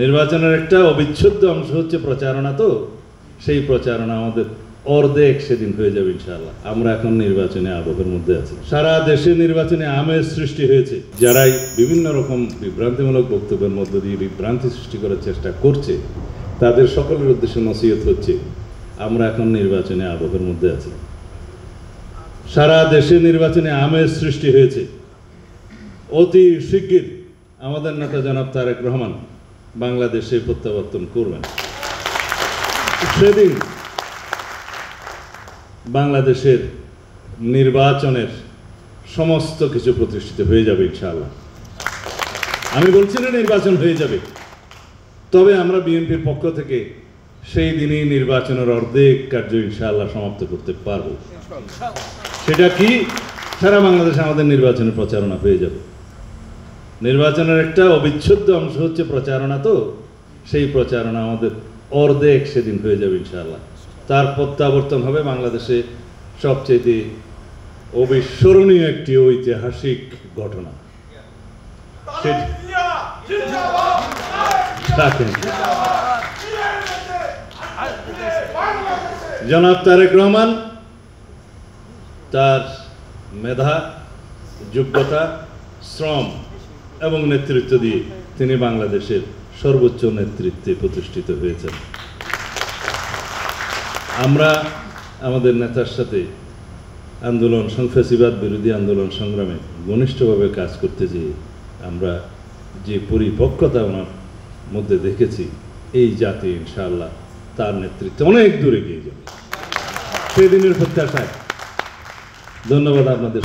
নির্বাচনের একটা অবিচ্ছেদ্য অংশ হচ্ছে প্রচারণা। তো সেই প্রচারণা আমাদের অর্ধেক সেদিন হয়ে যাবে ইনশাআল্লাহ। আমরা এখন নির্বাচনে আবহের মধ্যে আছি। সারা দেশে নির্বাচনে আমেজ সৃষ্টি হয়েছে। যারাই বিভিন্ন রকম বিভ্রান্তিমূলক বক্তব্যের মধ্য দিয়ে বিভ্রান্তি সৃষ্টি করার চেষ্টা করছে, তাদের সকলের উদ্দেশ্যে নসিহত হচ্ছে, আমরা এখন নির্বাচনে আবহের মধ্যে আছি। সারা দেশে নির্বাচনে আমেজ সৃষ্টি হয়েছে। অতি শিগগির আমাদের নেতা জনাব তারেক রহমান বাংলাদেশে প্রত্যাবর্তন করবেন। সেদিন বাংলাদেশের নির্বাচনের সমস্ত কিছু প্রতিষ্ঠিত হয়ে যাবে ইনশাআল্লাহ। আমি বলছি না নির্বাচন হয়ে যাবে, তবে আমরা বিএনপির পক্ষ থেকে সেই দিনই নির্বাচনের অর্ধেক কার্য ইনশাআল্লাহ সমাপ্ত করতে পারব। সেটা কি? সারা বাংলাদেশে আমাদের নির্বাচনের প্রচারণা হয়ে যাবে। নির্বাচনের একটা অবিচ্ছেদ্য অংশ হচ্ছে প্রচারণা। তো সেই প্রচারণা আমাদের অর্ধেক সেদিন হয়ে যাবে ইনশাআল্লাহ। তার প্রত্যাবর্তন হবে বাংলাদেশে সবচেয়ে অবিস্মরণীয় একটি ঐতিহাসিক ঘটনা। জনাব তারেক রহমান তার মেধা, যোগ্যতা, শ্রম এবং নেতৃত্ব দিয়ে তিনি বাংলাদেশের সর্বোচ্চ নেতৃত্বে প্রতিষ্ঠিত হয়েছেন। আমরা আমাদের নেতার সাথে আন্দোলন ফ্যাসিবাদ বিরোধী আন্দোলন সংগ্রামে ঘনিষ্ঠভাবে কাজ করতে যেয়ে আমরা যে পরিপক্কতা ওনার মধ্যে দেখেছি, এই জাতি ইনশাআল্লাহ তার নেতৃত্বে অনেক দূরে এগিয়ে যাবে। সেদিনের প্রত্যাশায় ধন্যবাদ আপনাদের।